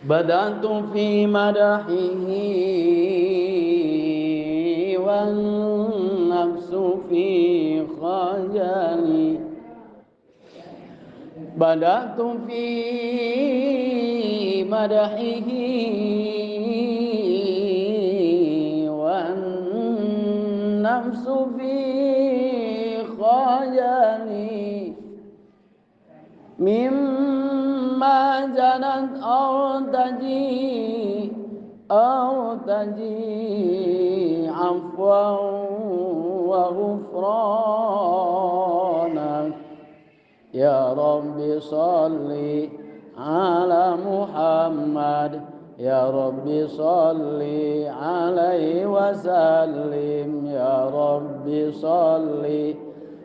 بدأت في مدحه والنفس في خجلي بدأت في مدحه والنفس في خجلي مما جنت أرتجي عفوا وغفرانا يا رب صل على محمد يا رب صل عليه وسلم يا رب صل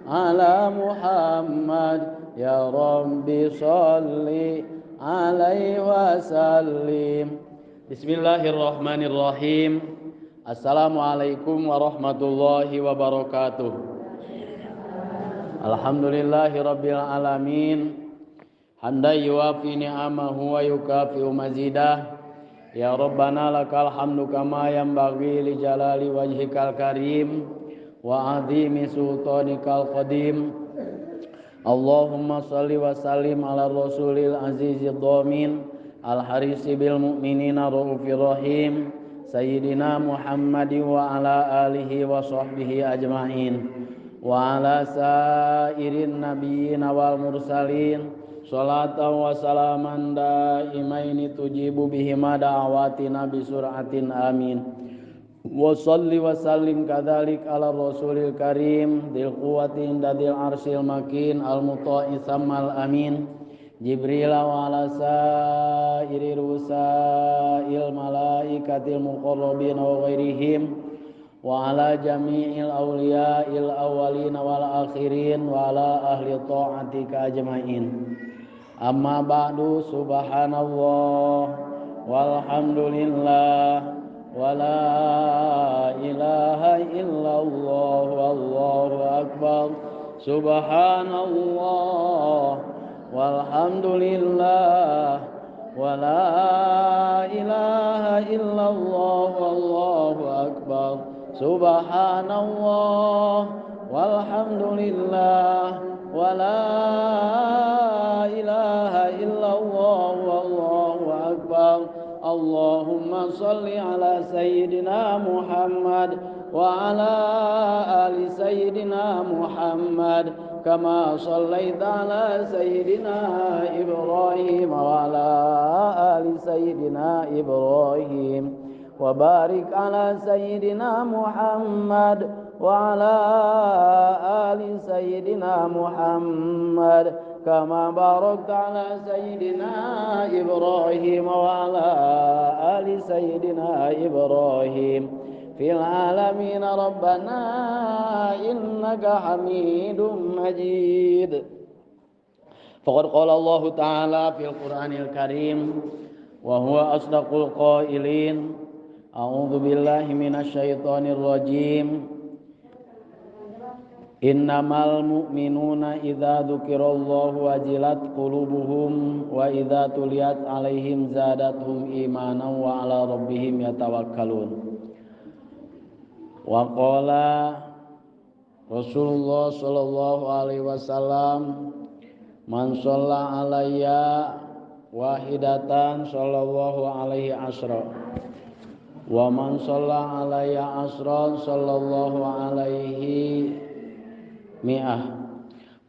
على محمد يا رب صل عليه وسلم. Bismillahirrahmanirrahim. Assalamualaikum warahmatullahi wabarakatuh. Alhamdulillahi rabbil alamin. Hamdan yuwafi ni'amahu wa yukafi'u mazidah. Ya Rabbana lakal hamdu kama yanbaghi li jalali wajhikal karim wa azimi sultanikal qadim. Allahumma salli wa sallim ala rasulil azizid dhamin al harisi bil mu'minina raufir rahim sayyidina Muhammadin wa ala alihi wa sahbihi ajma'in wa ala sairin nabiyyin wal mursalin salatan wa salaman daimaini tujibu bihima da'awatina bisur'atin amin. Wa salli wa sallim kadzalik ala rasulil karim dil quwwati inda dil arsyil makin al muta'i sammal amin Jibril wa ala sairi rusail malaikatil muqarrabin wa ghairihim wa ala jami'il awliya'il awwalin wal akhirin wa ala ahli ta'atika ajma'in. Amma ba'du, subhanallah walhamdulillah wala ilaha illallah wallahu akbar subhanallah walhamdulillah wala ilaha illallah wallahu akbar subhanallah walhamdulillah wala ilaha illallah wallahu akbar. Allahumma salli ala sayyidina Muhammad wa ala ali sayyidina Muhammad kama sallaita ala sayyidina Ibrahim wa ala ali sayyidina Ibrahim wa barik ala sayyidina Muhammad wa ala ali sayyidina Muhammad kama barakta ala sayyidina Ibrahim wa ala ali sayyidina Ibrahim fil alamin rabbana innaka hamidum majid. Faqad qala Allah ta'ala fil Qur'anil Karim wa huwa asdaqul qailin a'udzu billahi minasy syaithanir rajim. Innamal mu'minuna idza dzukirallahu wajilat qulubuhum wa idza tuliyat alaihim zadatuhum imanan wa ala rabbihim yatawakkalun. Wa qala Rasulullah sallallahu alaihi wasallam man shalla alayya wahidatan sallallahu alaihi asra wa man shalla alayya asran sallallahu alaihi mi'ah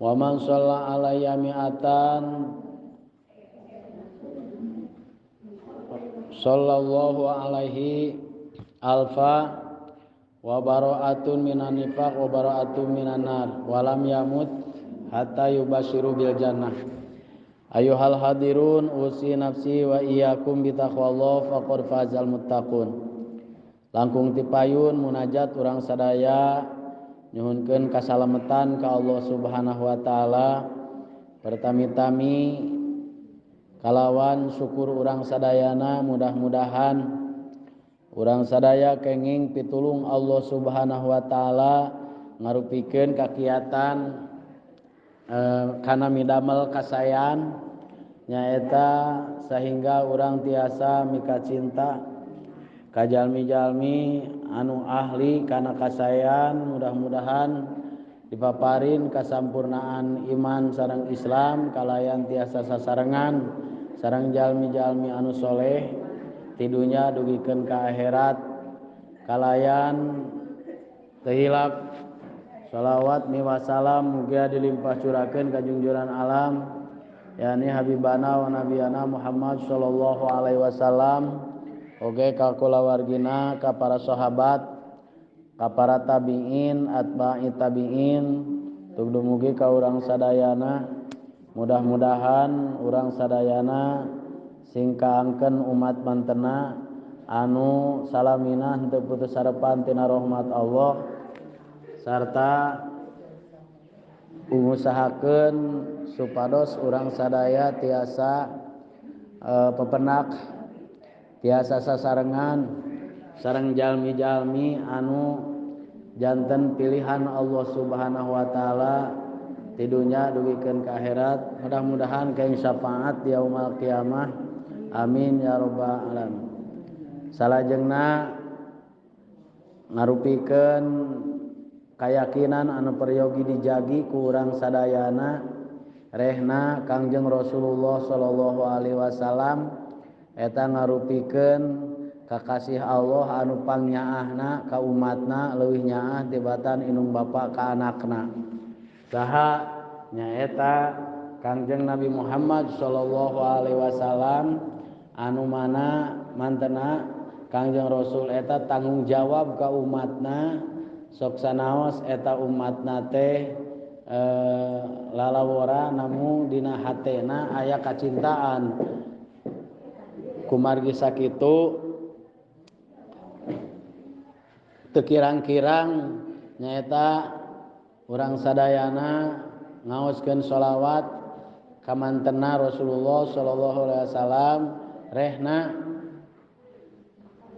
wa man shalla alayya mi'atan sallallahu alaihi alfa wa bara'atun minan nifaq wa bara'atun minan nar wa lam yamut hatta yubashiru bil jannah. Ayuhal hadirun usi nafsi wa iyyakum bi taqwallah faqad fazal muttaqun. Langkung tipayun munajat urang sadaya nyuhunkeun kasalametan ka Allah Subhanahu wa taala. Pertami-tami kalawan syukur urang sadayana mudah-mudahan urang sadaya kenging pitulung Allah Subhanahu wa taala ngarupikeun kakiatan kana midamel kasayan nyaeta sehingga urang tiasa mika cinta ka jalmi-jalmi anu ahli kana kasayan, mudah-mudahan dipaparin kasampurnaan iman sareng Islam kalayan tiasa sasarengan sareng jalmi-jalmi anu soleh ti dunya dugikeun ka akhirat kalayan tehilap shalawat miwa salam mugia dilimpah curakeun ka junjungan alam yakni habibana wa nabiyana Muhammad sallallahu alaihi wasallam oge ka kulawargina ka para sahabat ka para tabiin atba'i tabiin tug dumugi ka urang sadayana mudah-mudahan urang sadayana sing kaangkeun umat mantena anu salamina henteu putus sarepan tina rahmat Allah sarta ngusahakeun supados urang sadaya tiasa pepenak tiasa sasarengan sareng jalmi-jalmi anu janten pilihan Allah Subhanahu wa taala ti dunya dugikeun ka akhirat mudah-mudahan kaing syafaat di yaumul qiyamah amin ya rabbal alamin. Salajengna ngarupikeun kayakinan anu peryogi dijagi ku urang sadayana rehna Kangjeng Rasulullah sallallahu alaihi wasallam eta ngarupikeun kakasih Allah anu pangnyaahna ka umatna leuwih nyaah tibatan inung bapa ka anakna saha nyaeta Kangjeng Nabi Muhammad sallallahu alaihi wasallam anu mana mantena Kangjeng Rasul eta tanggung jawab ka umatna sok sanaos eta umatna teh lalawora namun dina hatena aya kacintaan kumargi sakitu teu kirang-kirang nyaeta urang sadayana ngaoskeun sholawat ka mantenna Rasulullah sallallahu alaihi wasallam rehna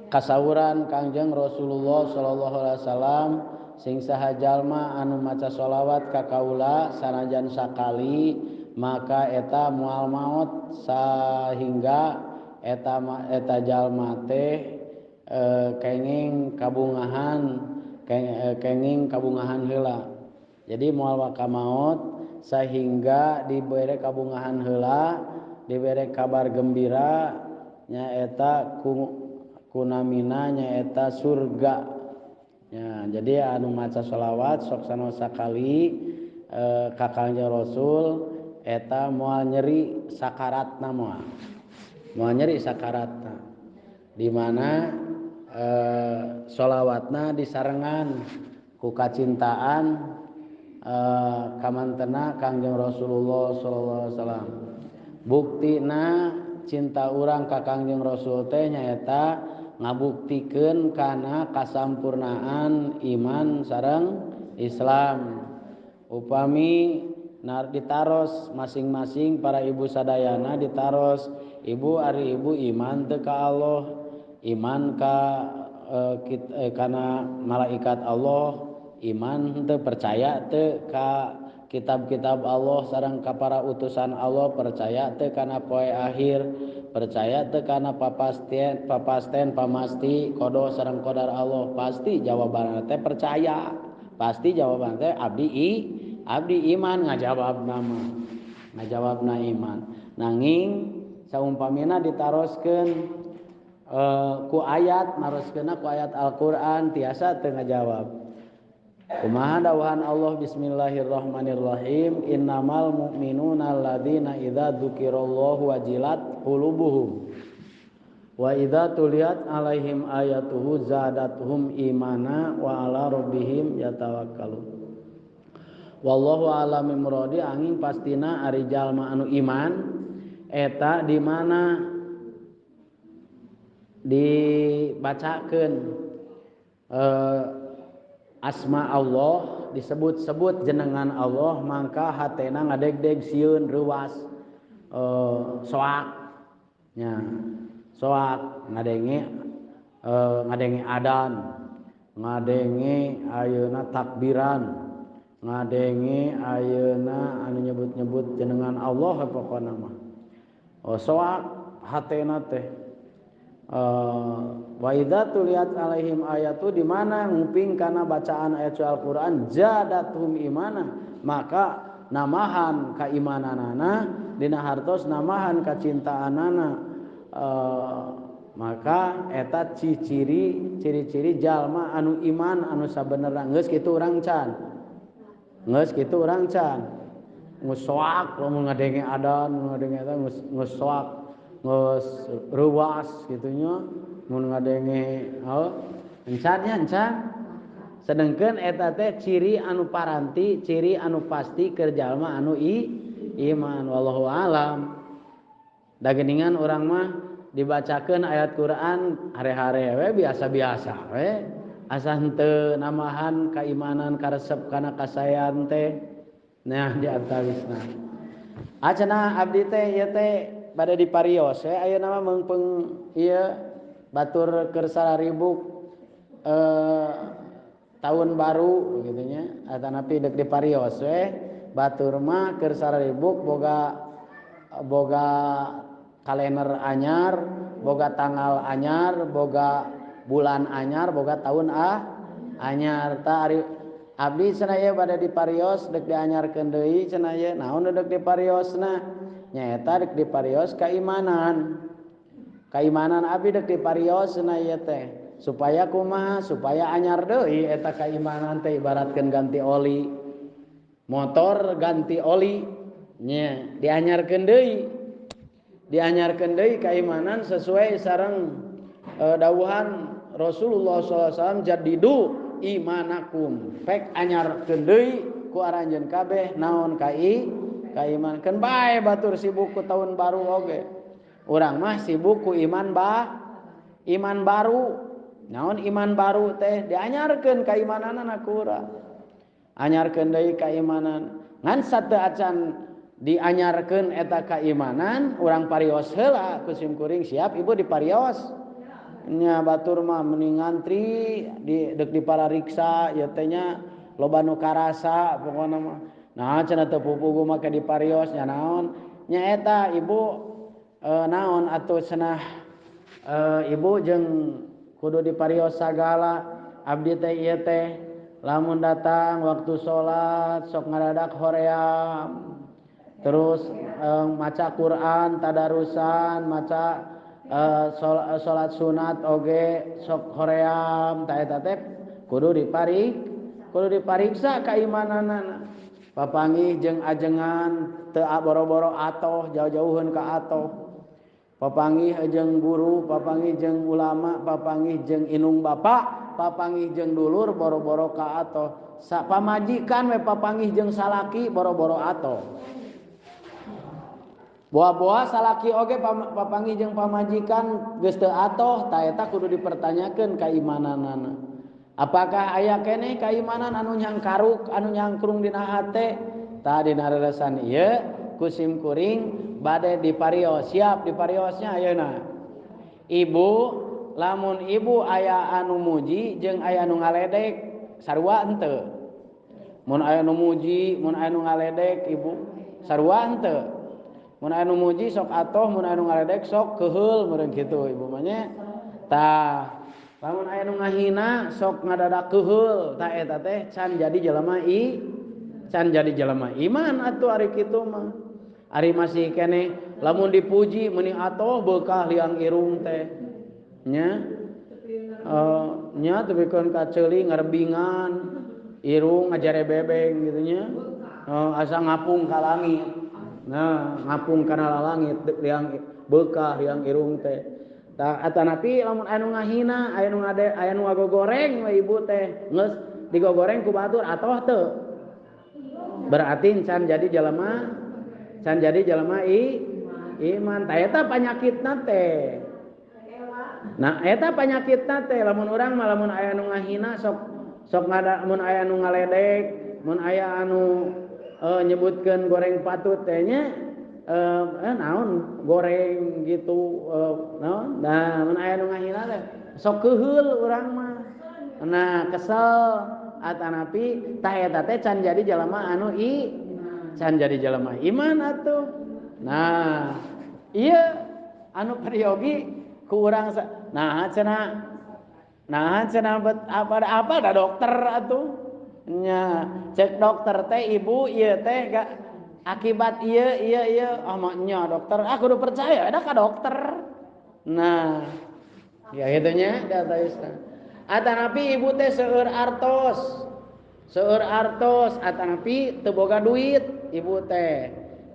kasawuran Kangjeng Rasulullah sallallahu alaihi wasallam sing saha jalma anu maca sholawat ka kaula sanajan sakali maka eta moal maot sahingga eta jalma teh kenging kabungahan heula. Jadi moal waka maot sehingga dibere kabungahan heula, dibere kabar gembira nyaeta kunamina nyaeta surga. Ya, jadi anu maca sholawat sok sanaos sakali ka Kangjeng Rasul eta moal nyeri sakaratna moal nyeri sakaratna di mana sholawatna disarengan ku kacintaan kamantena Kangjeng Rasulullah sallallahu alaihi wasallam. Buktina cinta urang ka Kangjeng Rasul teh nyaeta ngabuktikeun kana kasampurnaan iman sareng Islam. Upami ditaros masing-masing para ibu sadayana ditaros ibu ari ibu iman teu ka Allah, iman ka kana malaikat Allah, iman teu percaya teu ka kitab-kitab Allah sareng ka para utusan Allah, percaya teu kana poe akhir, percaya teu kana papasten pamasti kodo sareng qadar Allah. Pasti jawabanna teh percaya, pasti jawabanna teh abdi iman ngajawabna iman. Nanging saumpamina ditaroskeun ku ayat naroskeunna ku ayat Al-Qur'an tiasa teu ngajawab. Kumaha dawuhan Allah bismillahirrahmanirrahim innamal mu'minuna alladzina idza dzukirallahu wajilat qulubuhum wa idza tuliyat alaihim ayatuhu zadatuhum imana wa ala rabbihim yatawakkalun. Wallahu a'lam bimuradi angin pastina ari jalma anu iman eta di mana dibacakeun asma Allah disebut-sebut jenengan Allah mangka hatena ngadeg-deg sieun reuwas soak nya soak ngadengi adan ngadengi ayeuna takbiran ngadengi ayeuna anu nyebut-nyebut jenengan Allah pokona mah soak hatena teh wa idza tuliyat alaihim ayatu di mana nguping kana bacaan ayat Al-Qur'an zadatuhum imana maka namahan kaimananana dina hartos namahan kacintaanana maka eta ciri-ciri jalma anu iman anu sabenerna geus kitu urang can nguswak lamun ngadenge adan ngadenge eta nguswak geus ruwas kitu nya mun ngadenge encan sedengkeun eta teh ciri anu paranti ciri anu pasti keur jalma anu iman wallahu alam da geuningan urang mah dibacakeun ayat Quran hare-hare we biasa-biasa we asa henteu namahan kaimanan karesep kana kasayan teh nah di antawisna acenah abdi teh ieu teh bade diparios we ayeuna mah meungpeung ieu batur keur 1000 tahun baru gitu nya atanapi deuk diparios we batur mah keur 1000 boga kalender anyar, boga tanggal anyar, boga bulan anyar, boga tahun anyar. Ta ari abdi cenah ye bade diparios deuk dianyarkeun deui cenah ye. Naon deuk dipariosna? Nyaeta deuk diparios keimanan. Keimanan abdi deuk diparios cenah ye teh. Supaya kumaha? Supaya anyar deui eta keimanan teh ibaratkeun ganti oli. Motor ganti oli nya dianyarkeun deui. Dianyarkeun deui keimanan sesuai sareng dawuhan Rasulullah SAW jadidu imanakum pek anyarkeun deui ku aranjeun kabeh naon keiman keun bae batur sibuk ku tahun baru oge urang mah sibuk ku iman baru naon iman baru teh dianyarkeun keimananna ku urang anyarkeun deui keimanan ngan sateu acan dianyarkeun eta keimanan urang parios heula ku simkuring siap ibu diparios nya batur mah mending ngantri deuk diparariksa ieu teh nya loba nu karasa pokona mah nah cenah teu pupugu make diparios nya naon nya eta ibu naon atuh cenah ibu jeung kudu diparios sagala abdi teh ieu teh lamun datang waktu salat sok ngadadak hoream terus maca Quran tadarusan maca salat sunat oge sok hoream ta eta teh kudu dipariksa keimananna papanggih jeung ajengan teu boro-boro atoh jauh-jauheun ka atoh papanggih jeung guru papanggih jeung ulama papanggih jeung inung bapak papanggih jeung dulur boro-boro ka atoh pamajikan we papanggih jeung salaki boro-boro atoh boa-boa salaki oge papanggih jeung pamajikan geus teu atoh ta eta kudu dipertanyakeun keimananna apakah aya keneh keimanan anu nyangkaruk anu nyangkrung dina hate ta dina reresan ieu ku simkuring bade diparios siap dipariosnya ayeuna ibu lamun ibu aya anu muji jeung aya anu ngaledek sarua henteu mun aya nu muji mun aya nu ngaledek ibu sarua henteu mun aya nu muji sok atoh mun aya nu ngaledek sok keheul meureun kitu ibu mah nya tah lamun aya nu ngahina sok ngadadak keheul ta eta teh can jadi jelema iman atuh ari kitu mah ari masih keneh lamun dipuji meuni atoh beukah liang irung teh nya nya teu pikeun ka ceuli ngarebingan irung ngajare bebeng gitu nya asa ngapung ka langit nah ngapung kana langit liang beukah liang irung teh tah atanapi lamun aya nu ngahina aya nu ngagogoreng we ibu teh geus digogoreng ku batur atoh teu berarti can jadi jelema iman ta eta panyakitna teh nah eta panyakitna teh lamun urang mah lamun aya nu ngahina sok mun aya nu ngaledek mun aya anu nyebutkeun goreng patut teh nya naon goreng gitu naon nah mun aya nu ngahina teh sok keheul urang mah nah kesel atanapi tah eta teh can jadi jelema anu can jadi jelema iman atuh nah Iya anu peryogi ku urang nah cenah apa ada dokter atuh nya cek dokter teh ibu ieu teh gak akibat iya nya dokter aku udah percaya ada ka dokter nah ya gitunya data isna atanapi ibu teh seueur artos atanapi teu boga duit ibu teh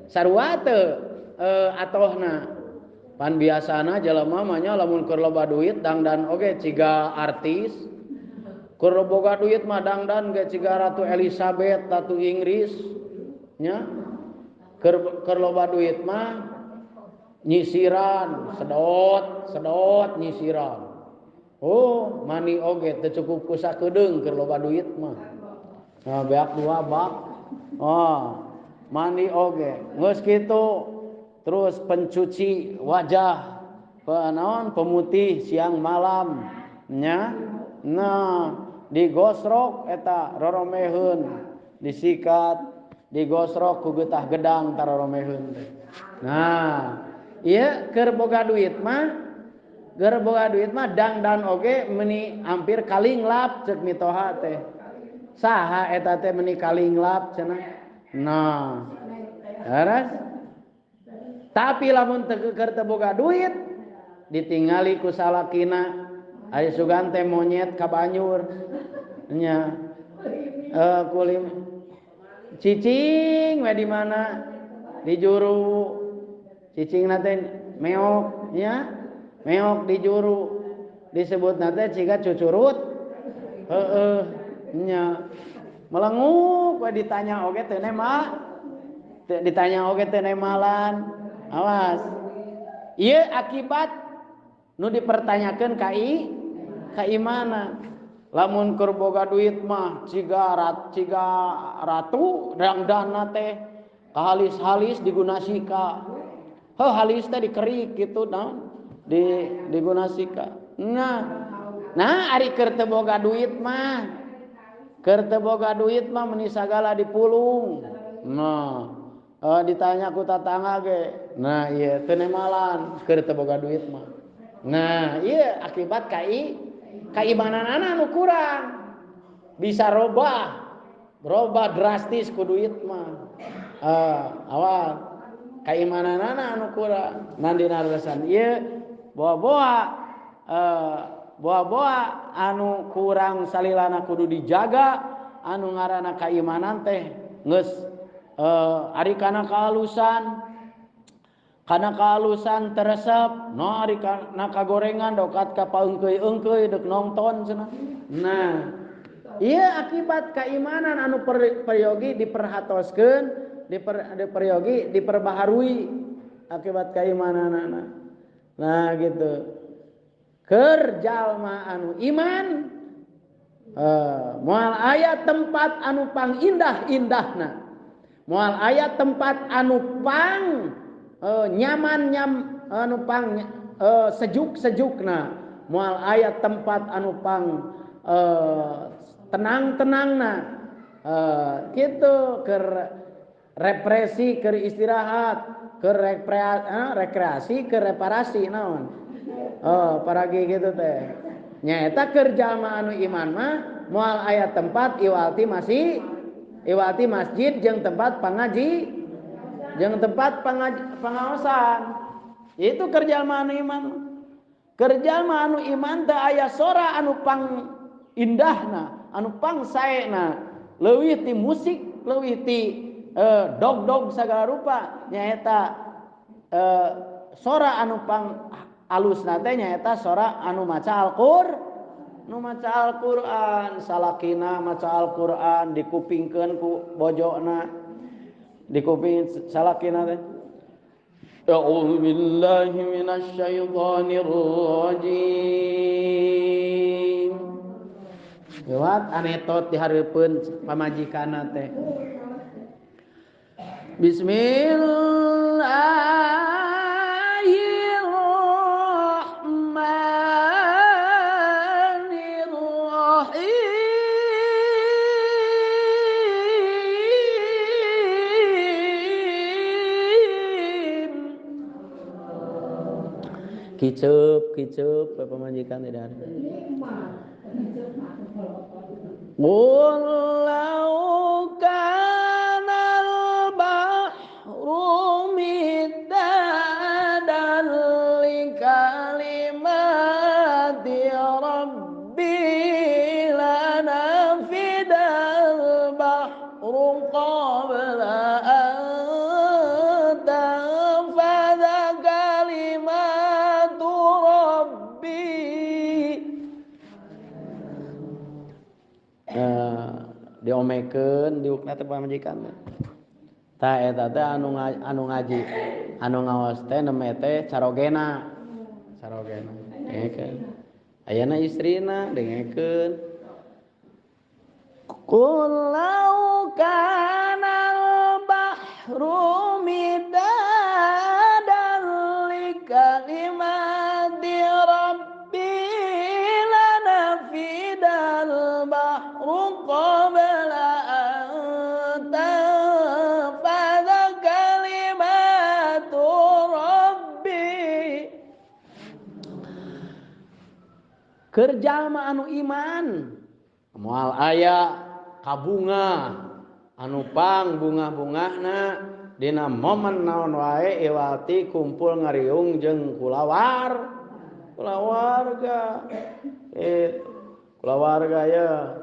sarua teu atohna pan biasana jelema mah nya lamun keur loba duit dangdan oge ciga artis keur boga duit mah dangdan ge ciga Ratu Elizabeth Ratu Inggris nya keur loba duit mah nyisiran sedot nyisiran oh mani oge teu cukup ku sakedeung keur loba duit mah nah beak dua bak mani oge geus kitu terus pencuci wajah pemutih siang malam nya nah digosrok eta roromeheun disikat digosrok ku geutah gedang taroromeheun teh nah ieu keur boga duit mah dangdan oge meuni hampir kalinglap ceuk mitoha teh saha eta teh meuni kalinglap cenah nah laras tapi lamun keur teu boga duit ditingali ku salakina aya sugan teh monyet ka banyur nya kulim cicing we di mana di juru cicingna teh meok nya meok di juru disebutna teh ciga cucurut nya melenguk we ditanya oge teu nemalan awas ieu akibat nu dipertanyakeun ka imana lamun keur boga duit mah ciga ratu dangdanna teh kahalis-halis digunasika halis teh dikerik kitu naon digunasika nah ari keur teu boga duit mah meuni sagala dipulung nah ditanya ku tatangga ge nah ieu teu nemalan keur teu boga duit mah nah ieu akibat kaimananana anu kurang bisa robah drastis ku duit mah awal kaimananana anu kurang nandina lesan ieu boa anu kurang salilana kudu dijaga anu ngaranna kaimanan teh geus ari kana kahalusan teresep no ari kana kagorengan dokat ka paeungkeuy deuk nongton cenah nah ieu akibat keimanan anu peryogi diperhatoskeun diperbaharui akibat keimananana nah gitu keur jalma anu iman moal aya tempat anu pangindah-indahna moal aya tempat anu pang nyaman anu pang sejuk-sejukna moal aya tempat anu pang tenang-tenangna kitu keur represi keur istirahat keur rekreasi keur reparasi naon paragi gitu teh nyaeta keur jalma anu iman mah moal aya tempat iwalti masjid jeung tempat pangaji jeung tempat pangaosan itu keur jalma anu iman teh aya sora anu pang indahna anu pang saena leuwih ti musik leuwih ti dog sagala rupa nyaeta sora anu pang alusna teh nyaeta sora anu maca Al-Qur'an salakina maca Al-Qur'an dikupingkeun ku bojona dikuping salakina teh A'udzu billahi minasy syaithanir rajim lewat anetot di hareupeun pamajikanna teh Bismillahirrahmanirrahim kiceup pamajikan tidak ada. Walau kanal bahru middadan li kalimati rabbi lanafidal bahru qabla an tanfadha kalimatu rabbi. Diomekeun diukna teh pamajikan tah eta teh anu ngaji anu ngaos teh neme teh carogena dengekeun ayeuna istrina dengekeun kullau kanal bahru midadan li kalimati rabbi lanafidal bahru qabla kerja mah anu iman moal aya kabunga anu pang bunga-bungahna dina momen naon wae iwati kumpul ngariung jeung kulawarga kulawarga ya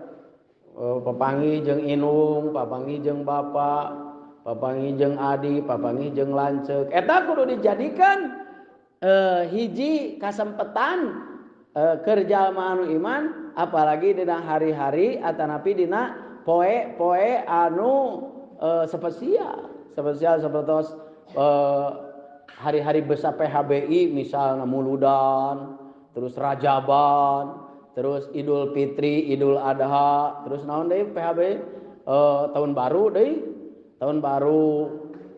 papanggih jeung inung papanggih jeung bapak papanggih jeung adi papanggih jeung lanceuk eta kudu dijadikan hiji kasempetan kerja anu iman apalagi dina hari-hari atanapi dina poe anu spesial seperti hari-hari besar PHBI misalnya Muludan terus Rajaban terus Idul Fitri Idul Adha terus naon deui PHBI tahun baru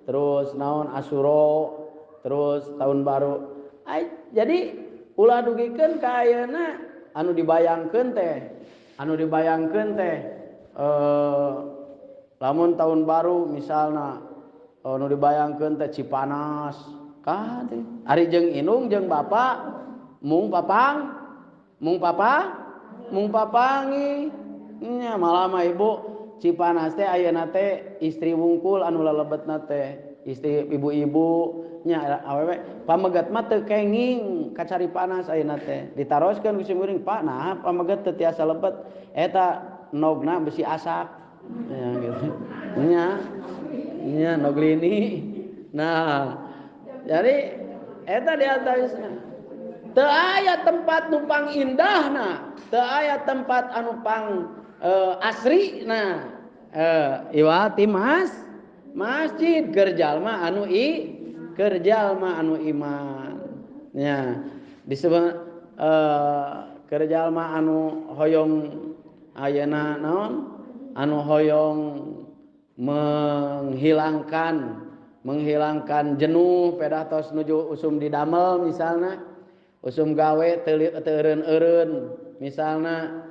terus naon Asyura terus tahun baru jadi ulah dugikeun ka ayeuna anu dibayangkeun teh lamun tahun baru misalna anu dibayangkeun teh Cipanas kade ari jeung inung jeung bapak mung papangi nya malah mah ibu Cipanas teh ayeuna teh istri wungkul anu lalebetna teh istri ibu-ibu nya awewe pamegat mah teu kenging kacari panas ayeuna teh ditaroskeun ku simkuring Pak nah pamegat teu tiasa lebet eta nogna besi asak ya gitu nya nog lini nah jadi eta di atasna teu aya tempat numpang indahna teu aya tempat anu pang asrina iwati masjid kerjalma anu iman ya disebut kerjalma anu hoyong ayeuna naon anu hoyong menghilangkan jenuh pedah tos nuju usum didamel misalna usum gawe teu eureun misalna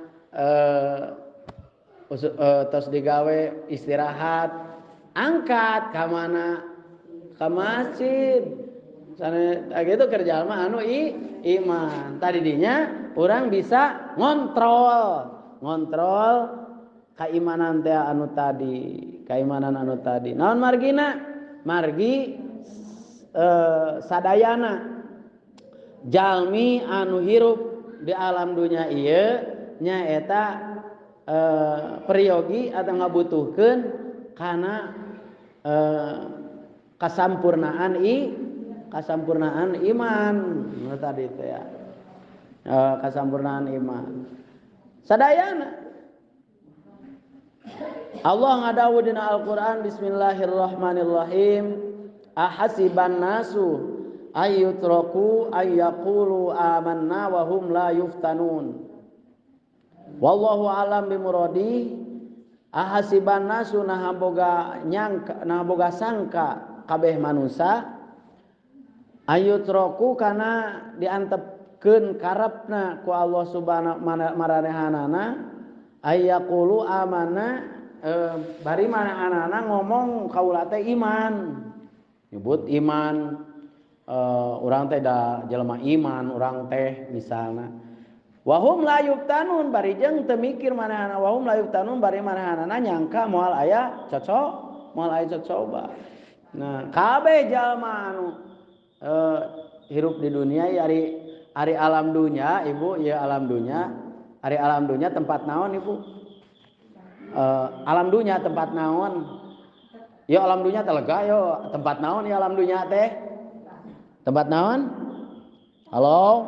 tos digawe istirahat angkat ka mana ka masjid sana gitu kerja mah anu iman tadi dinya urang bisa ngontrol keimanan teh anu tadi naon margi sadayana jalmi anu hirup di alam dunya ieu nya eta periogi atau ngabutuhkeun kana kasampurnaan iman tadi itu ya kasampurnaan iman sadayana Allah ngadawu dina Al-Qur'an bismillahirrahmanirrahim ahasiban nasu ayyutraku ayyaqulu amanna wa hum la yuftanun wallahu alam bimuradi ahasiban nasu nah boga sangka kabeh manusia ayyutraku kana diantepkeun karepna ku Allah subhanahu maranehanana ayyaqulu amanna bari mana anana ngomong kaula teh iman nyebut iman urang teh da jelema iman urang teh misalna wahum la yuftanun bari jeung teu mikir manehna wahum la yuftanun bari manehna nyangka moal aya cocoba. Nah kabeh jalma anu hirup di dunia ari alam dunya ibu ya alam dunya ari alam dunya tempat naon ibu alam dunya tempat naon ya alam dunya teh lega yo tempat naon ya alam dunya teh tempat naon halo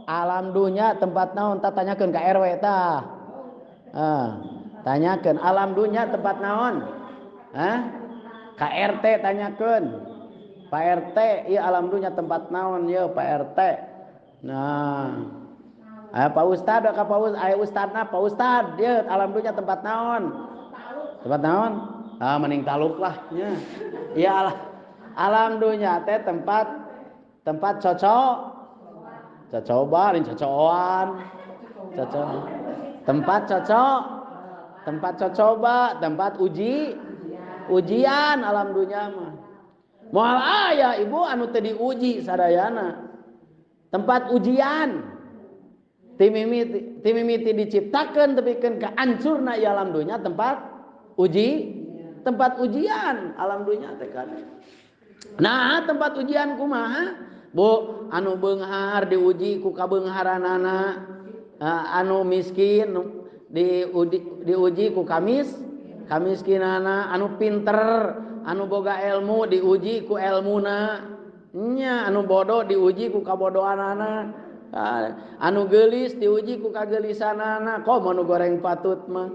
alam dunya tempat naon ta tanyakeun ka RW tah tanyakeun alam dunya tempat naon ka RT tanyakeun Pak RT ieu alam dunya tempat naon ye Pak RT nah Pak Ustad ka Pak Ustad aya ustadna Pak Ustad ieu alam dunya tempat naon mending taluk lah nya ieu alam dunya teh tempat cocoba dan cocoan tempat cocoba tempat ujian alam dunya mah moal aya ibu anu teu diuji sadayana tempat ujian timimiti diciptakeun tepikeun ka hancurna ieu alam dunya tempat ujian alam dunya teh kan nah tempat ujian kumaha Bu anu beunghar diuji ku kabeungharanana anu miskin diuji ku kamiskinana anu pinter anu boga ilmu diuji ku ilmuna nya anu bodoh diuji ku kabodohanana anu geulis diuji ku kageulisanana komo anu goreng patut mah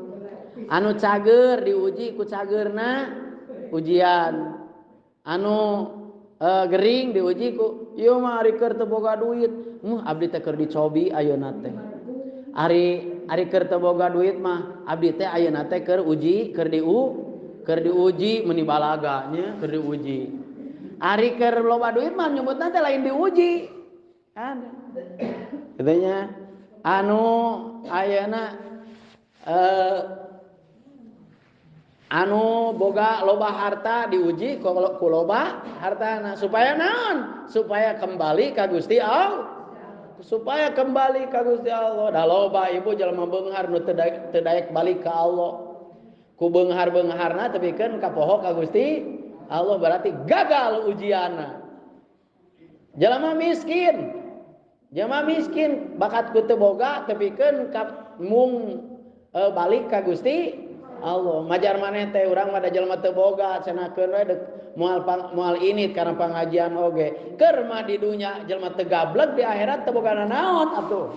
anu cager diuji ku cageurna ujian anu gering diuji ku ieu mah ari keur teu boga duit abdi teh keur dicobi ayeuna teh ari keur teu boga duit mah abdi teh ayeuna teh keur diuji meuni balaga nya keur diuji ari keur loba duit mah nyebutna teh lain diuji kan kitu nya anu ayeuna anu boga loba harta diuji ku loba hartana supaya naon supaya kembali ka Gusti Allah da loba ibu jalma beunghar nu teu daek balik ka Allah ku beunghar-beungharna tepikeun ka poho ka Gusti Allah berarti gagal ujianna jalma miskin bakat ku teu boga tepikeun ka mung balik ka Gusti Allah majar maneh teh urang mah da jalma teu boga cenah-keun we moal ini karena pengajian oge keur mah di dunya jalma teu gablek di akhirat teu boga naon atuh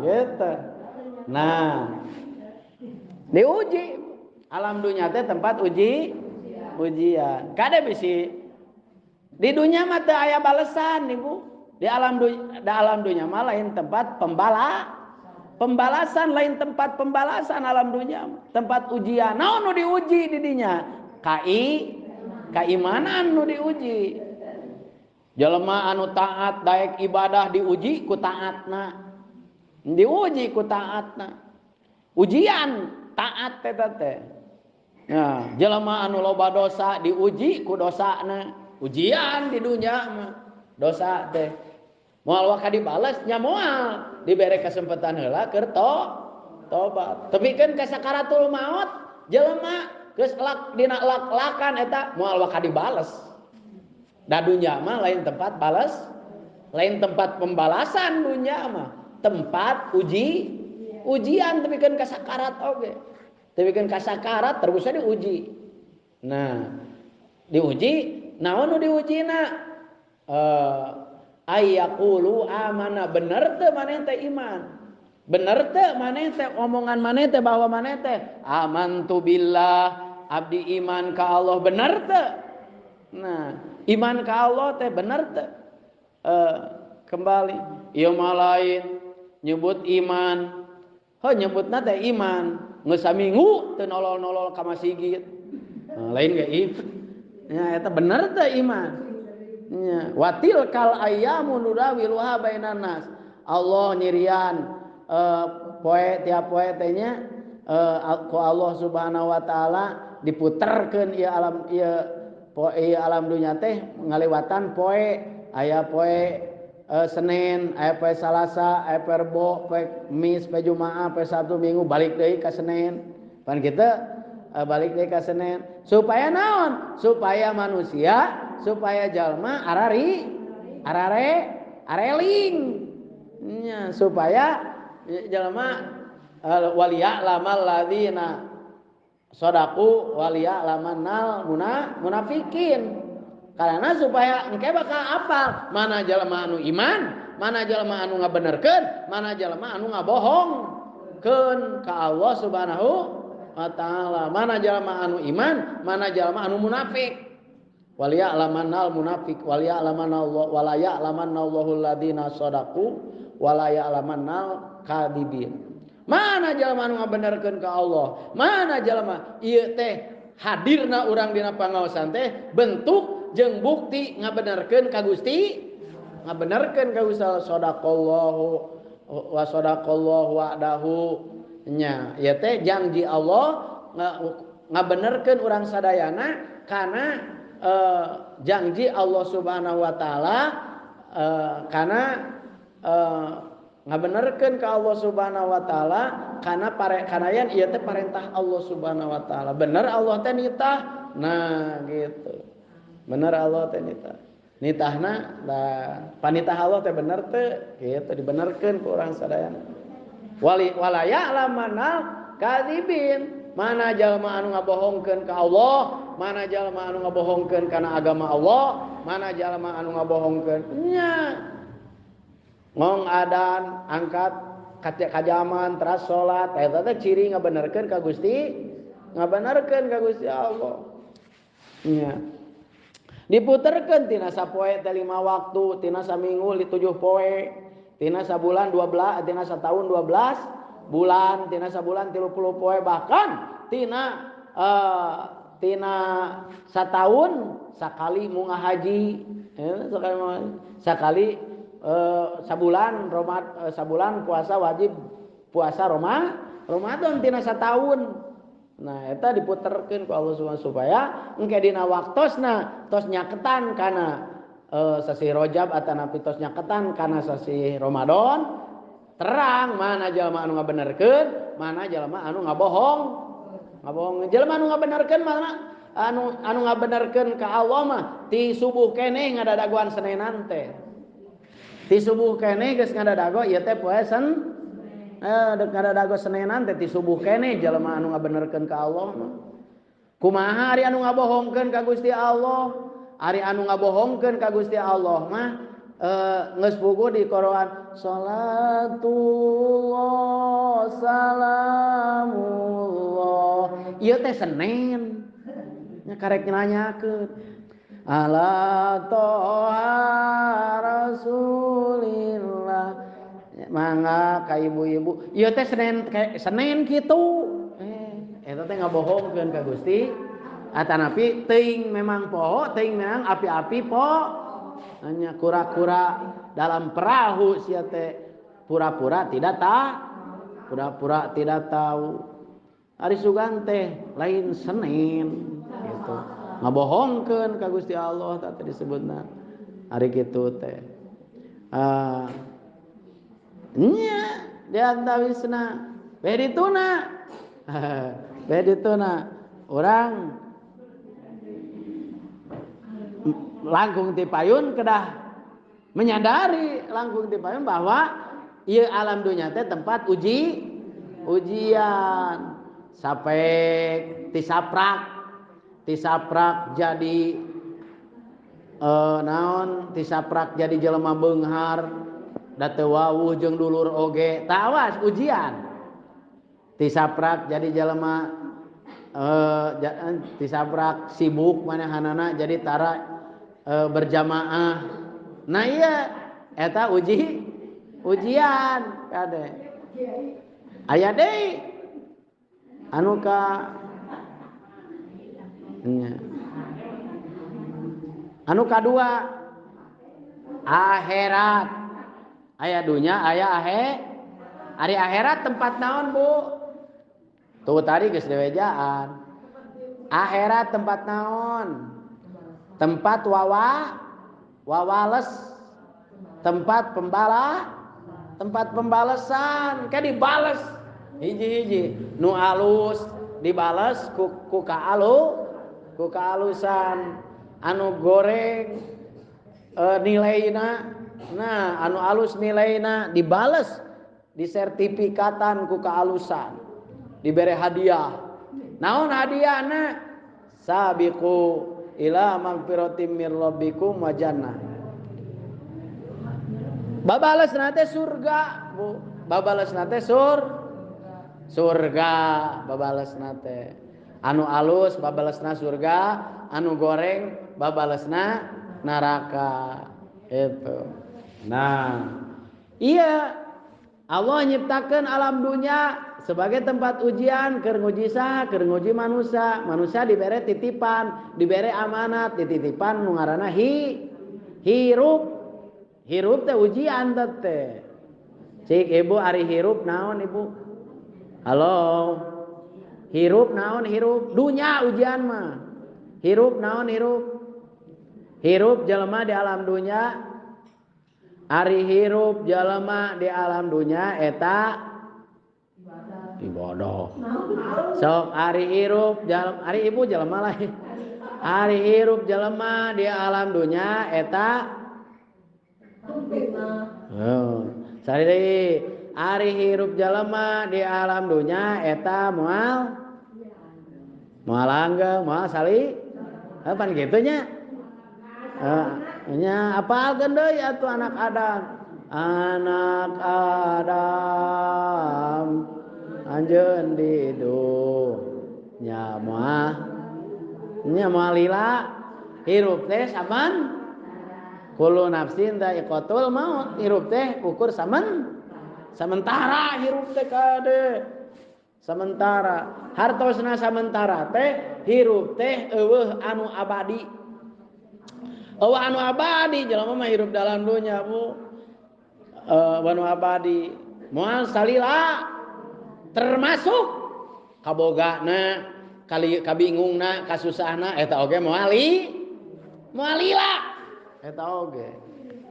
gitu nah diuji alam dunya teh tempat ujian kade bisi di dunya mah teu aya balesan ibu di alam dunya mah lain tempat pembalasan lain tempat pembalasan alam dunya tempat ujian naon nu diuji di dinya keimanan nu diuji jelema anu taat daek ibadah diuji ku taatna ujian taat teh ya jelema anu loba dosa diuji ku dosana ujian di dunya mah dosa teh moal waka dibales nya moal dibere kesempatan heula keur tobat tepikeun ka sakaratul maut jelema geus dina lakan eta moal waka dibales da dunya mah lain tempat bales lain tempat pembalasan dunya mah tempat ujian tepikeun ka sakarat oge tepikeun ka sakarat terus diuji nah diuji naon nu diujina ayyaqulu amana bener teu maneh teh iman bener teu maneh teh omongan maneh teh bahwa maneh teh amantu billah abdi iman ka Allah bener teu nah iman ka Allah teh bener teu kembali ieu mah lain nyebut iman nyebutna teh iman geus saminggu teu nolol-nolol ka masjid lain ge iman nya eta bener teu iman watil kal ayyamu nudawiluha bainan nas Allah nyirian tiap poe teh nya ku Allah Subhanahu wa taala diputerkeun ieu alam ieu poe alam dunya teh ngalewatan poe aya poe Senin, aya poe Salasa, aya poe Rebo, poe Kamis, poe Jumaah, poe Sabtu, Minggu balik deui ka Senin. Pan kitu balik deui ka Senin. Supaya naon? Supaya manusia, supaya jalma areling. Nya supaya jalma waliya lamal ladzina sodaku waliya lamanal munafikin. Karena supaya engke bakal apal mana jalma anu iman, mana jalma anu ngabenerkeun, mana jalma anu ngabohongkeun ka Allah Subhanahu wa taala. Mana jalma anu iman, mana jalma anu munafik. Waliya lamanal munafik, waliya lamanallahu walaya lamanallahu alladzina sadaku walaya lamanal kadibin. Mana jalma anu ngabenerkeun ka Allah, mana jalma ieu teh hadirna urang dina pangaosan teh bentuk jeung bukti ngabenerkeun ka Gusti, ngabenerkeun ka Gusti sadaqallahu wa sadaqallahu wa'dahu nya ieu teh janji Allah ngabenerkeun urang sadayana kana janji Allah Subhanahu wa taala kana ngabenerkeun ka Allah Subhanahu wa taala kana yen ieu teh parentah Allah Subhanahu wa taala. Bener Allah teh nitah. Nah gitu. Bener Allah teh nitah. Nitahna da panitah Allah teh bener teh kitu dibenerkeun ku urang sadayana. Walaya lamanal kadzibin. Mana jalma anu ngabohongkeun ka Allah, mana jalma anu ngabohongkeun kana agama Allah, mana jalma anu ngabohongkeun nya. Ngong adan angkat kajaman teras salat eta teh ciri ngabenerkeun ka Gusti, ngabenerkeun ka Gusti Allah. Nya. Diputerkeun tina sapoe teh 5 waktu, tina saminggu 7 poe, tina sabulan 12, tina sataun 12 bulan, tina sabulan 30 poe, bahkan tina sataun sakali munggah haji, sakali sabulan sabulan puasa wajib puasa Ramadan tina sataun. Nah eta diputerkeun ku Allah Subhanahu supaya engke dina waktosna tos nyaketan kana sasi Rajab atanapi tos nyaketan kana sasi Ramadan terang mana jalma anu ngabenerkeun, mana jalma anu ngabohong. Jalma anu ngabenerkeun mana anu ngabenerkeun ka Allah mah ti subuh keneh ngadadagoan Senenan teh. Ti subuh keneh geus ngadadago ieu teh poe dek ngadadago Senenan teh ti subuh keneh jalma anu ngabenerkeun ka Allah mah. Kumaha ari anu ngabohongkeun ka Gusti Allah? Ari anu ngabohongkeun ka Gusti Allah mah geus puguh di Quran salatullah salamullah. Ieu teh Senen. Nya karek nanyakeun ala toha rasulillah mangga ka ibu-ibu ieu teh Senen kitu eta teh ngabohongkeun ka Gusti atanapi teuing memang poho teuing memang api-api po hanya kura-kura dalam perahu sia teh pura-pura tidak tahu ari sugan teh lain Senen gitu ngabohongkeun ka Gusti Allah tadi disebutna ari kitu teh nya diantawisna bedituna urang langkung ti payun kedah menyadari langkung ti payun bahwa ieu alam dunya teh tempat ujian sampai tisaprak jadi tisaprak jadi jelema beunghar da teu wawuh jeung dulur oge tawas ujian tisaprak jadi jelema tisaprak sibuk manahanana jadi tara berjamaah. Nah iya eta ujian kade aya deui anu ka anu kadua akhirat aya dunya aya ari akhirat tempat naon Bu tuh tadi geus diwejaan akhirat tempat naon tempat wawales, tempat pembalasan, kayak dibales hiji-hiji nu alus dibales ku kaalusan, anu goreng nilaina, nah anu alus nilaina dibales disertifikatan ku kaalusan, dibere hadiah. Naon hadiahna? Sabiqu ila magfiratim mir rabbikum wa jannah. Babalesna teh surga, Bu. Babalesna teh surga, babalesna teh. Anu alus babalesna surga, anu goreng babalesna neraka. Itu. Nah, iya Allah nyiptakeun alam dunia sebagai tempat ujian, keur nguji saha, keur nguji manusia. Manusia dibere titipan, dibere amanat, dititipan nu ngaranna hirup. Hirup teh ujian teh. Cik ibu ari hirup naon ibu? Halo. Hirup naon hirup? Dunya ujian mah. Hirup naon hirup? Hirup jelema di alam dunya. Ari hirup jelema di alam dunya eta ibadah. Sok ari hirup jelema, ari ibu jelema lah. Ari hirup jelema di alam dunya eta sari deui ari hirup jalema di alam dunya eta moal langgeng moal sali pan kitu nya nya apalkeun deui atuh anak Adam anjeun di dunya moal lila hirup teh saban kullu nafsin dha'iqatul maut, hirup teh ukur sementara hirup teh kade sementara, hartosna sementara teh hirup teh eueuh anu abadi. Eueuh anu abadi jelema mah hirup dalam dunya Bu. Anu abadi moal salila termasuk kabogana, kabingungna, kasusahna eta oge moal lila. Eta oge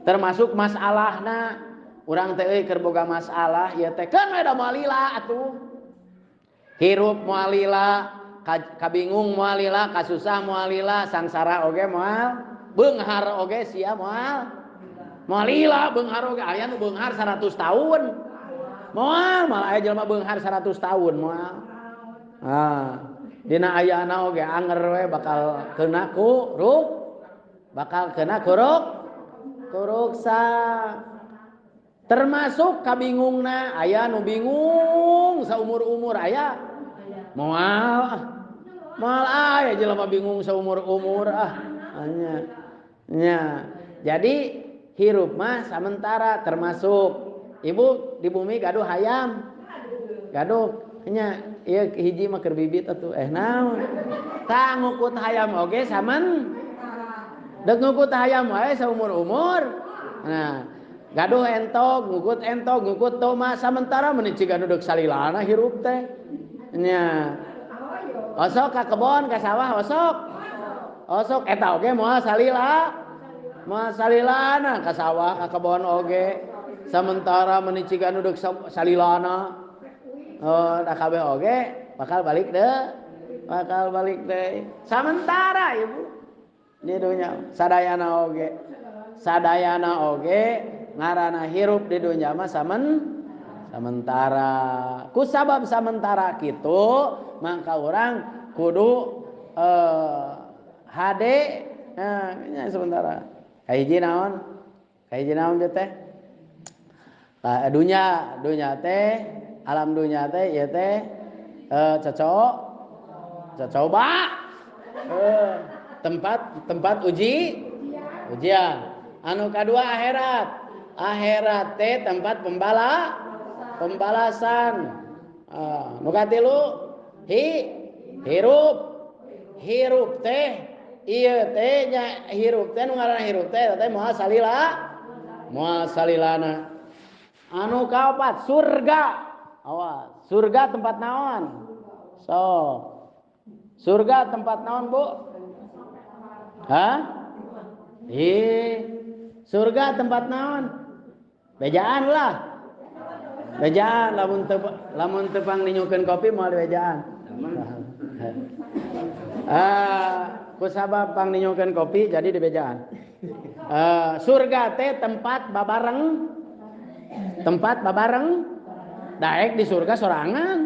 termasuk masalahna urang teh euy keur boga masalah ya teh kan ada moalila atuh hirup moalila kabingung moalila kasusah moalila sangsara oge moal beunghar oge sia moalila beunghar oge aya nu beunghar 100 tahun moal aya jelema beunghar 100 tahun moal dina ayana oge anger we bakal keuna kuruksa termasuk kabingungna aya nu bingung saumur-umur aya moal aya jelema bingung saumur-umur nya jadi hirup mah sementara termasuk ibu di bumi gaduh hayam gaduh nya ieu hiji mah keur bibit atuh naon tah ngukut hayam oge dek ngukut hayam wae saumur-umur. Nah, gaduh entog, ngukut toma sementara meuni ciga duduk salilana hirup teh. Nya. Osok ka kebon, ka sawah osok eta oge moal salilana ka sawah, ka kebon oge. Sementara meuni ciga duduk salilana. Da kabeh oge bakal balik deh. Sementara ibu di dunia sadayana oge ngaranna hirup di dunia mah sementara ku sabab sementara kitu mangka urang kudu hade nya sementara kahiji naon teh dunya teh alam dunya teh ieu teh cocoba tempat ujian. Anu kadua akhirat teh tempat pembalasan. Nu katilu hirup teh ieu teh nya hirup teh nu ngaranna hirup teh moal salilana. Anu kaopat surga. Awas, surga tempat naon? Surga tempat naon, Bu? Hah? Surga tempat naon? Bejaan lah. Bejaan lamun tepang ninyukeun kopi moal bejaan. Kusabab pang ninyukeun kopi jadi di bejaan. Surga teh tempat babareng. Tempat babareng. Daek di surga sorangan.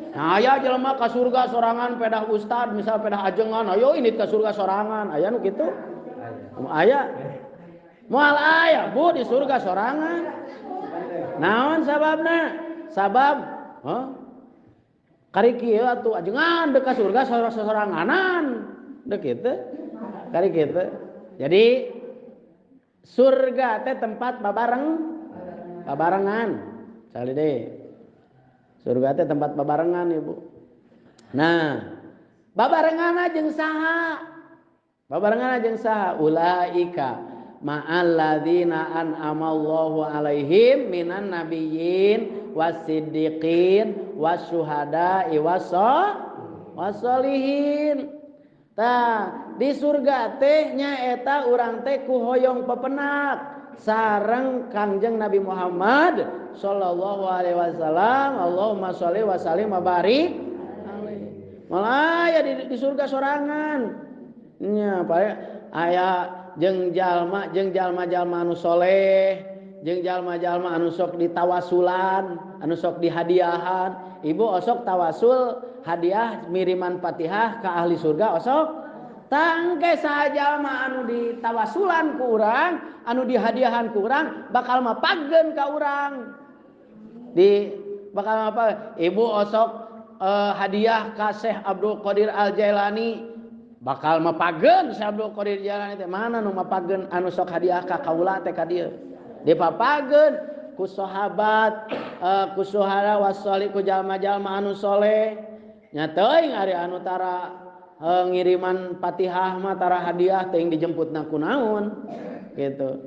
Aya jelema ka surga sorangan pedah ustad, misal pedah ajengan, ayo ini ka surga sorangan. Aya nu kitu? Aya. Moal aya Bu di surga sorangan. Naon sababna? Sabab kari kieu atuh ajengan deuk ka surga soranganan. Deuk kitu. Kari kitu. Jadi surga teh tempat babarengan. Cali deh. Surga teh tempat babarengan Ibu. Nah, babarengan jeung saha? Babarengan jeung saha? Ulaika ma'alladzina an'amallahu alaihim minan nabiyyin wasiddiqin wasyuhada'i wassolihin. Tah, di surga teh nyaeta urang teh ku hoyong pepenak sareng Kangjeng Nabi Muhammad sallallahu alaihi wasallam. Allahumma sholli wa sallim wa barik alaihi. Malah aya di surga sorangan. Nya aya jeung jalma-jalma anu soleh, jeung jalma-jalma anu sok ditawasulan, anu sok dihadiahan. Ibu osok tawasul hadiah miriman Fatihah ka ahli surga osok tangke saja mah anu ditawasulan ku urang, anu dihadiahan ku urang bakal mapagkeun ka urang. Bakal apa? Ibu osok hadiah ka Syekh Abdul Qadir Al Jailani bakal mapagkeun Syekh Abdul Qadir Jailani teh mana nu mapagkeun anu sok hadiah ka kaula teh ka dieu. Dipapagkeun ku sahabat, ku syuhada wassolih, ku jalma-jalma anu soleh. Nya teuing ari anu tara ngiriman Fatihah mah tara hadiah teuing dijemputna ku naon gitu.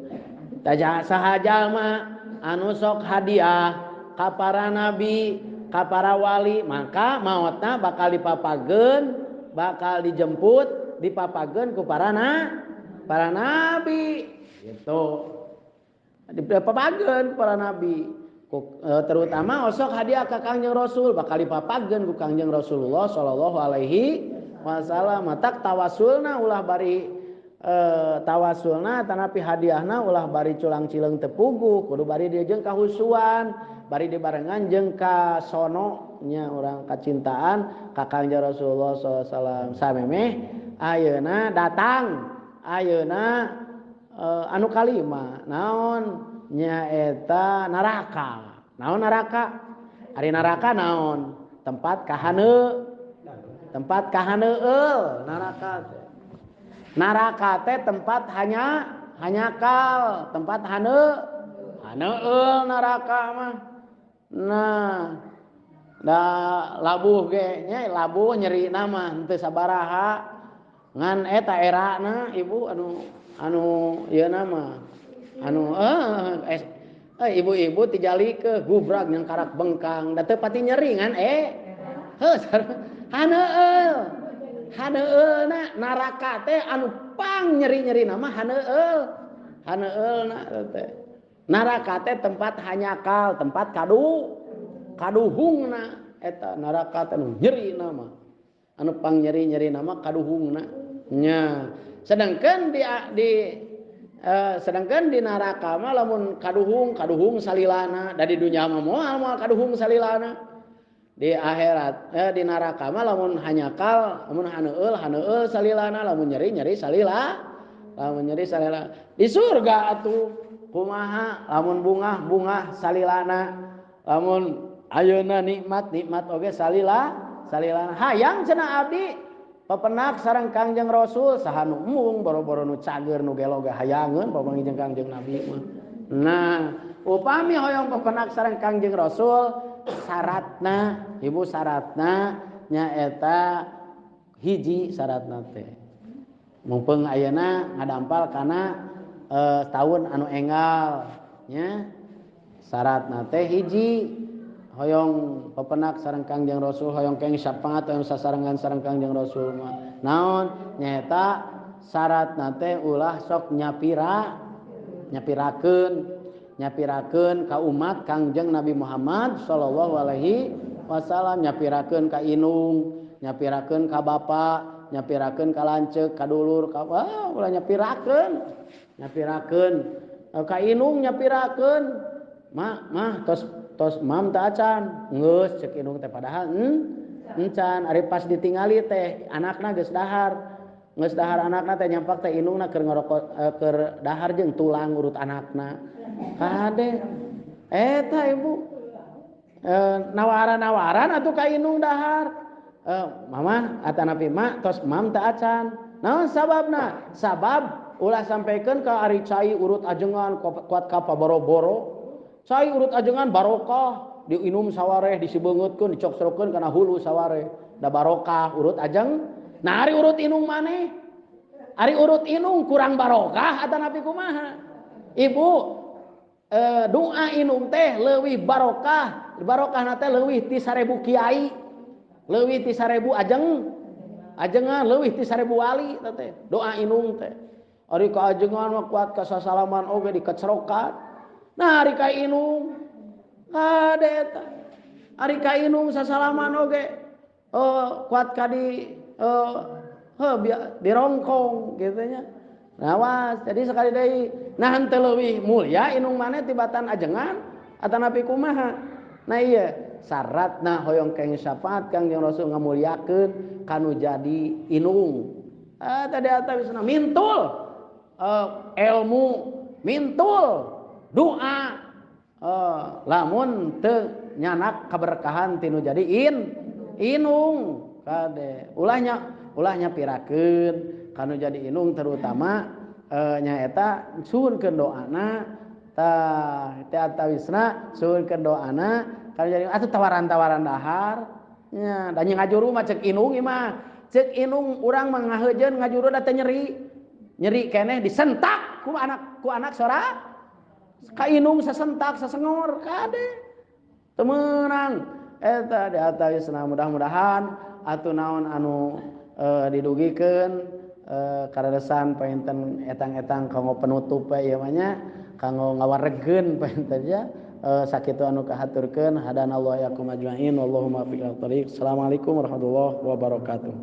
Taja saha jalma anu sok hadiah ka para nabi, ka para wali, maka maotna bakal dipapagkeun, bakal dijemput, dipapagkeun ku para nabi gitu. Dipapagkeun para nabi, terutama osok hadiah ka Kangjeng Rasul bakal dipapagkeun ku Kangjeng Rasulullah sallallahu alaihi wasallam. Tak tawasulna ulah bari tawasulna tanapi hadiahna ulah bari culang cileung teu puguh, kudu bari dia jeung kahusuan, bari dibarengan jeung kasono nya urang kacintaan ka Kangjeng Rasulullah sallallahu alaihi wasallam. Samemeh ayeuna datang, ayeuna anu kalima naon nyaeta neraka. Naon neraka? Ari neraka naon? Tempat kahaneu. Tempat kahaneueul neraka teh. Neraka teh tempat hanyakal, tempat haneueul neraka mah. Nah, da labuh ge nya labuh nyerina mah henteu sabaraha. Ngan eta erana Ibu anu ieu nama ibu-ibu tijali ke gubrak yang karak bengkang da teu pati nyeri ngan haneueulna neraka teh anu pang nyeri-nyeri nama haneueulna teh. Neraka teh tempat hanyakal, tempat kaduhungna eta neraka teh nyeri nama anu pang nyeri-nyeri nama kaduhungna nya. Sedangkan di neraka mah lamun kaduhung salilana, dari dunya mah moal kaduhung salilana. Di akhirat di neraka mah lamun hanyakal, lamun haneueul salilana, lamun nyeri salila. Di surga atuh kumaha lamun bunga salilana, lamun ayeuna nikmat oge salilana. Hayang cenah abdi papenak sareng Kangjeng Rasul saha nu mung boro-boro nu cager nu gelo ge hayangeun papanggih jeung Kangjeng Nabi mah. Nah, upami hoyong papenak sareng Kangjeng Rasul syaratna Ibu syaratna nyaeta hiji syaratna teh. Mumpung ayeuna ngadampal kana tahun anu enggal nya syaratna teh hiji hoyong pepenak sareng Kangjeng Rasul, hoyong keng syafaat, hoyong sasarengan sareng Kangjeng Rasul mah naon nyaeta syaratna teh ulah sok nyapirakeun ka umat Kangjeng Nabi Muhammad sallallahu alaihi wasallam, nyapirakeun ka inung, nyapirakeun ka bapa, nyapirakeun ka lanceuk, ka dulur, ka ulah nyapirakeun ka inung, nyapirakeun mah tos mam teh acan geus ceuk inung teh padahal encan ari pas ditingali teh anakna geus dahar anakna teh nyampak teh inungna keur ngarokok keur dahar jeung tulang urut anakna kade eta ibu nawaran atuh ka inung dahar mama atanapi mak tos mam teh acan naon sababna sabab ulah sampaikeun ka ari cai urut ajengan kuat ka paboro-boro cai urut ajengan barokah diinum sawareh disibeungeutkeun dicoksokeun kana hulu sawareh da barokah urut ajeng. Nah ari urut inung maneh ari urut inung kurang barokah atanapi kumaha ibu doa inung teh leuwih barokahna teh leuwih ti 1000 kiai leuwih ti 1000 ajengan leuwih ti 1000 wali teh doa inung teh ari ka ajengan mah kuat ka sasalaman oge dikecrokat nah ari ka inung kade eta ari ka inung sasalaman oge kuat ka dirongkong gitu nya. Nawas jadi sekali deui nah henteu leuwih mulia inung maneh tibatan ajengan atanapi kumaha. Nah ieu syaratna hoyong kenging syafaat Kangjeng Rasul ngamulyakeun kanu jadi inung. Tadi atawisna mintul ilmu, mintul doa. Lamun teu nyanak kaberkahan tinu jadi inung kade ulah nyapirakeun kanu jadi inung terutama nyaeta suhunkeun doana tah teh atawisna suhunkeun doana kanu jadi atuh tawaran-tawaran dahar nya da ngajuru mah ceuk inung ieu mah ceuk inung urang mah ngaheujeun ngajuru da teh nyeri keneh disentak ku anak sora ka inung sasentak sasengor kade teu meunang eta di atawisna mudah-mudahan atuh naon anu didugikeun kareresan painten etang-etang kanggo penutup ieu mah nya kanggo ngawaregkeun painten nya sakitu anu kahaturkeun hadanallahu yakum ajmain wallahumma fi thariq. Assalamualaikum warahmatullahi wabarakatuh.